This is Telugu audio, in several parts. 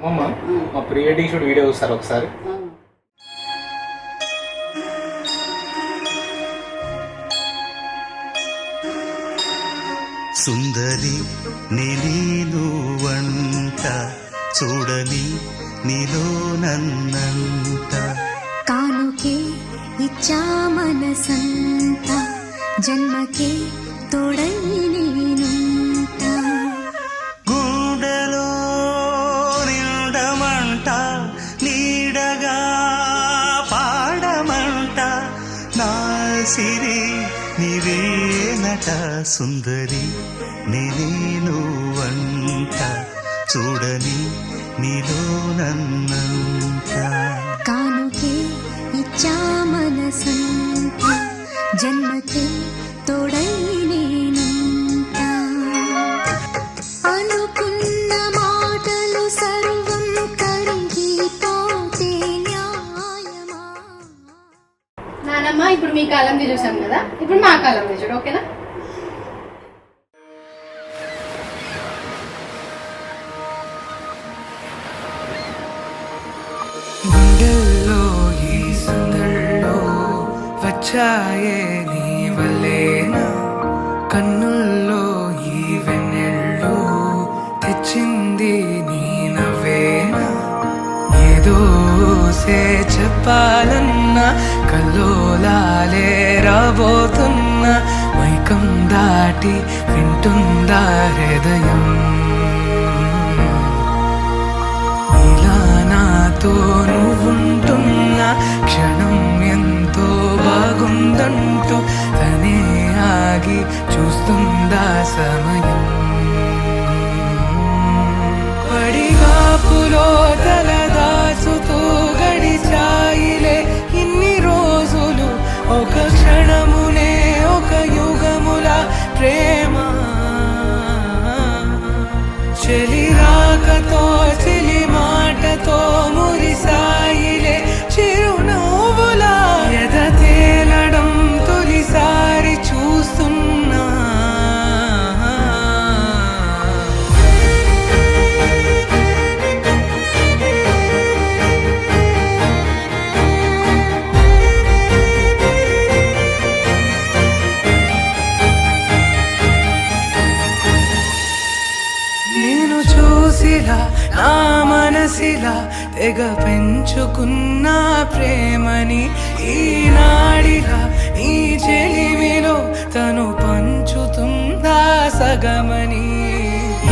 అమ్మమ్మ మా ప్రీ వెడ్డింగ్ షూట్ వీడియో చూస్తారు ఒకసారి. సుందరి నేను వంట చూడని నీలో నన్నంట కానుకే ఇచ్చా మనసంత జన్మకే తోడై నేనుంట గుండెలో నిండమంట నీడగా పాడమంట నా సిరి నీవేనట సుందరి నేను వంట చూడని నీలో నన్నంట కానుకే ఇచ్చా మనసంత జన్మకే తోడై నేనుంట అనుకున్న మాటలు సర్వం కరిగిపోతే న్యాయమా. నానమ్మ ఇప్పుడు మీ కాలంది చూసాం కదా, ఇప్పుడు మా కాలంది చూడు, ఓకేనా? గుండెల్లో ఈ సందల్లో వచ్చాయే నీ వల్లేనా, కన్నుల్లో ఈ వెన్నెళ్ళు తెచ్చింది నీ నవ్వేనా. ఏదో సే చెప్పాలన్నా కల్లోలాలే రాబోతున్నా, మైకం దాటి వింటుందా హృదయం. ఇలా నాతో నువ్వుంటున్న క్షణం ఎంతో బాగుందంటూ తనే ఆగి చూస్తుందా సమయం. పడిగాపులో తలదాచుతూ గడిచాయిలే ఇన్ని రోజులు, ఒక క్షణమునే ఒక యుగముల ప్రేమ. చెలి రాకతో చెలి మాటతో మురిసాయిలే చిరునవ్వులా, ఎద తేలడం తొలిసారి చూస్తున్నా. నేను చూసిలా నా మనసిలా తెగ పెంచుకున్న ప్రేమని ఈనాడిలా ఈ చెలిమిలో తను పంచుతుందా సగమని.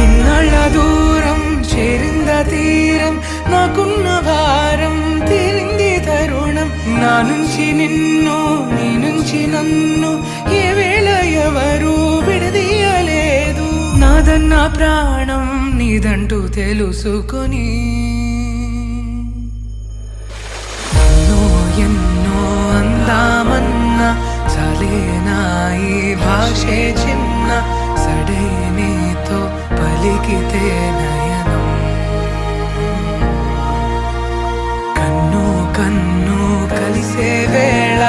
ఇన్నాళ్ళ దూరం చేరింద తీరం, నాకున్న భారం తీరింది తరుణం. నా నుంచి నిన్ను నీ నుంచి నన్ను ఏ వేళ ఎవరు విడదీయలేదు. నాదన్న ప్రాణం నీదంటూ తెలుసుకొని ఎన్నో ఎన్నో అందామన్నా చాలేనా ఈ భాషే చిన్న, సడై నీతో పలికితే నయనం. కన్ను కన్ను కలిసే వేళ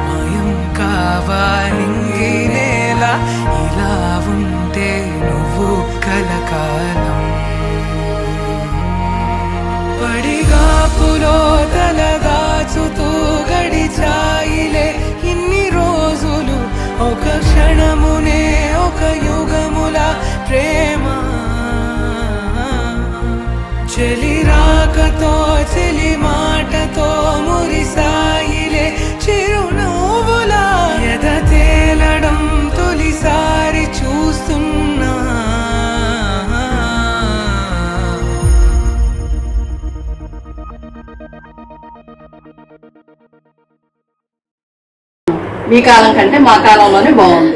మాయం కావా నింగి నేల, ఇలా ఉంటే నువ్వు కలకాలం. పడిగాపులో తలదాచుతూ గడిచాయిలే ఇన్ని రోజులు, ఒక క్షణమునే ఒక యుగముల ప్రేమ. చెలి రాకతో చెలి మాటతో మురిసాయిలే చిరునవ్వులా, ఎద తేలడం తొలిసారి చూస్తున్నా. మీ కాలం కంటే మా కాలంలోనే బాగుంది.